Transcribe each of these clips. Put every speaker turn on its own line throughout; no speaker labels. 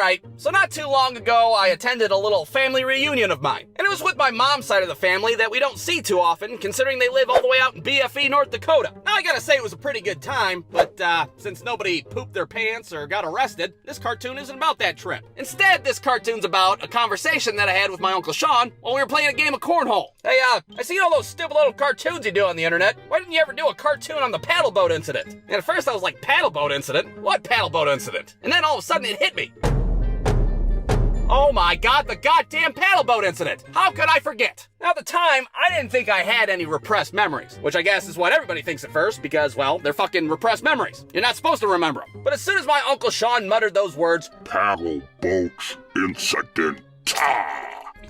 Alright, so not too long ago, I attended a little family reunion of mine. And it was with my mom's side of the family that we don't see too often, considering they live all the way out in BFE, North Dakota. Now, I gotta say it was a pretty good time, but since nobody pooped their pants or got arrested, this cartoon isn't about that trip. Instead, this cartoon's about a conversation that I had with my Uncle Sean while we were playing a game of cornhole. Hey, I seen all those stupid little cartoons you do on the internet. Why didn't you ever do a cartoon on the paddle boat incident? And at first I was like, paddle boat incident? What paddle boat incident? And then all of a sudden it hit me. Oh my god, the goddamn paddle boat incident! How could I forget? Now, at the time, I didn't think I had any repressed memories, which I guess is what everybody thinks at first because, well, they're fucking repressed memories. You're not supposed to remember them. But as soon as my Uncle Sean muttered those words,
paddle boats incident,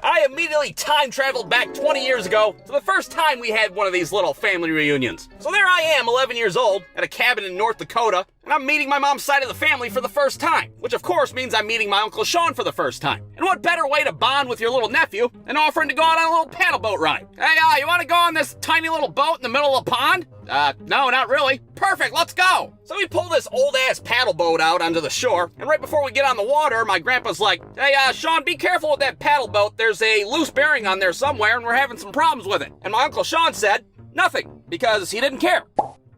I immediately time traveled back 20 years ago to the first time we had one of these little family reunions. So there I am, 11 years old, at a cabin in North Dakota, and I'm meeting my mom's side of the family for the first time, which of course means I'm meeting my Uncle Sean for the first time. And what better way to bond with your little nephew than offering to go out on a little paddle boat ride? Hey, you want to go on this tiny little boat in the middle of a pond? No, not really. Perfect, let's go. So we pull this old-ass paddle boat out onto the shore, and right before we get on the water, my grandpa's like, hey, Sean, be careful with that paddle boat. There's a loose bearing on there somewhere, and we're having some problems with it. And my Uncle Sean said, nothing, because he didn't care.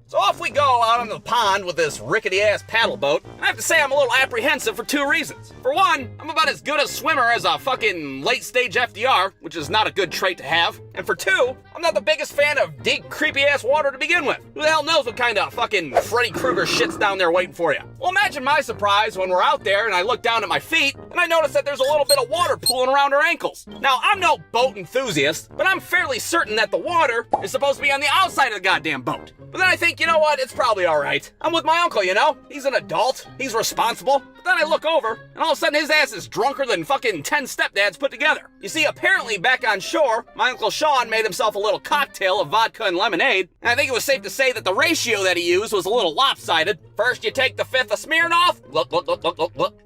So off we go out on the pond with this rickety-ass paddle boat, and I have to say I'm a little apprehensive for two reasons. For one, I'm about as good a swimmer as a fucking late-stage FDR, which is not a good trait to have. And for two, I'm not the biggest fan of deep, creepy-ass water to begin with. Who the hell knows what kind of fucking Freddy Krueger shit's down there waiting for you? Well, imagine my surprise when we're out there and I look down at my feet, and I notice that there's a little bit of water pooling around our ankles. Now, I'm no boat enthusiast, but I'm fairly certain that the water is supposed to be on the outside of the goddamn boat. But then I think, you know what, it's probably alright. I'm with my uncle, you know? He's an adult, he's responsible. But then I look over, and all of a sudden his ass is drunker than fucking 10 stepdads put together. You see, apparently back on shore, my Uncle Sean made himself a little cocktail of vodka and lemonade, and I think it was safe to say that the ratio that he used was a little lopsided. First you take the fifth of Smirnoff,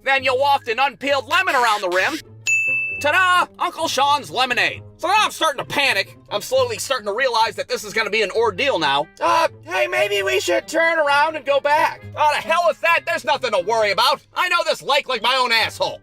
then you waft an unpeeled lemon around the rim. Ta-da! Uncle Sean's lemonade. So now I'm starting to panic. I'm slowly starting to realize that this is going to be an ordeal now. Hey, maybe we should turn around and go back. Oh, the hell with that. There's nothing to worry about. I know this lake like my own asshole.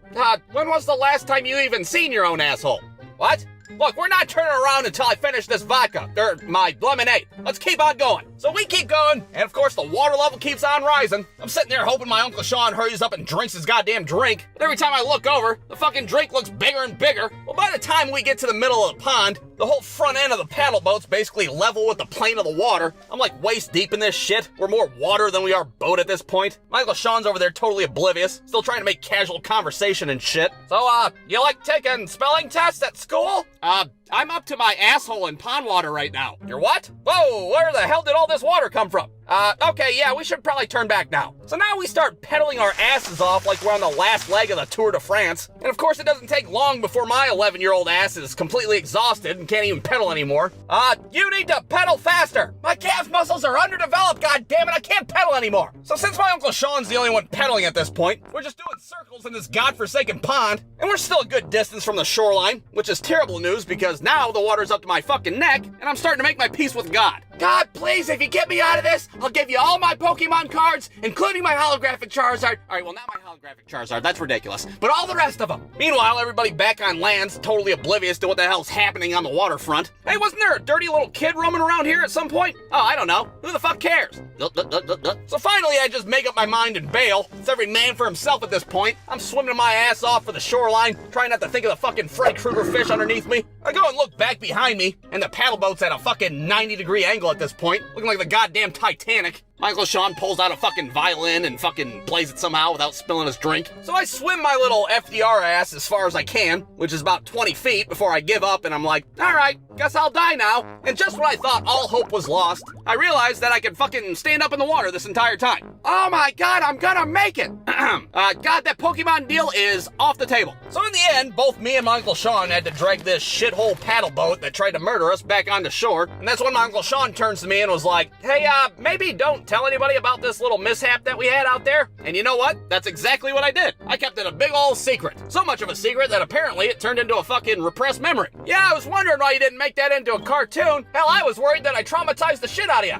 When was the last time you even seen your own asshole? What? Look, we're not turning around until I finish this vodka, or my lemonade. Let's keep on going. So we keep going, and of course the water level keeps on rising. I'm sitting there hoping my Uncle Sean hurries up and drinks his goddamn drink. But every time I look over, the fucking drink looks bigger and bigger. Well, by the time we get to the middle of the pond, the whole front end of the paddle boat's basically level with the plane of the water. I'm like waist deep in this shit. We're more water than we are boat at this point. My Uncle Sean's over there totally oblivious, still trying to make casual conversation and shit. So, you like taking spelling tests at school? I'm up to my asshole in pond water right now. You're what? Whoa, where the hell did all this water come from? Okay, yeah, we should probably turn back now. So now we start pedaling our asses off like we're on the last leg of the Tour de France. And of course it doesn't take long before my 11-year-old ass is completely exhausted and can't even pedal anymore. You need to pedal faster. My calf muscles are underdeveloped, goddammit, I can't pedal anymore. So since my Uncle Sean's the only one pedaling at this point, we're just doing circles in this godforsaken pond, and we're still a good distance from the shoreline, which is terrible news because now the water's up to my fucking neck, and I'm starting to make my peace with God. God, please, if you get me out of this, I'll give you all my Pokemon cards, including my holographic Charizard. All right, well, not my holographic Charizard, that's ridiculous, but all the rest of them. Meanwhile, everybody back on land's totally oblivious to what the hell's happening on the waterfront. Hey, wasn't there a dirty little kid roaming around here at some point? Oh, I don't know. Who the fuck cares? So finally, I just make up my mind and bail. It's every man for himself at this point. I'm swimming my ass off for the shoreline, trying not to think of the fucking Freddy Krueger fish underneath me. I go and look back behind me, and the paddle boat's at a fucking 90-degree angle at this point, looking like the goddamn Titanic. My Uncle Sean pulls out a fucking violin and fucking plays it somehow without spilling his drink. So I swim my little FDR ass as far as I can, which is about 20 feet before I give up and I'm like, alright, guess I'll die now. And just when I thought all hope was lost, I realized that I could fucking stand up in the water this entire time. Oh my god, I'm gonna make it! God, that Pokemon deal is off the table. So in the end, both me and my Uncle Sean had to drag this shithole paddle boat that tried to murder us back onto shore. And that's when my Uncle Sean turns to me and was like, hey, maybe don't tell anybody about this little mishap that we had out there? And you know what? That's exactly what I did. I kept it a big ol' secret. So much of a secret that apparently it turned into a fucking repressed memory. Yeah, I was wondering why you didn't make that into a cartoon. Hell, I was worried that I traumatized the shit out of you.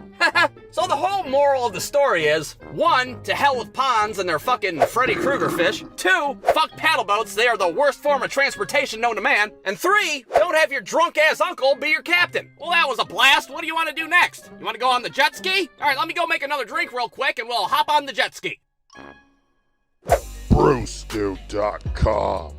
So the whole moral of the story is, 1, to hell with ponds and their fucking Freddy Krueger fish. 2, fuck paddle boats, they are the worst form of transportation known to man. And 3, don't have your drunk ass uncle be your captain. Well, that was a blast. What do you want to do next? You want to go on the jet ski? All right, let me go make another drink real quick and we'll hop on the jet ski.
Brewstew.com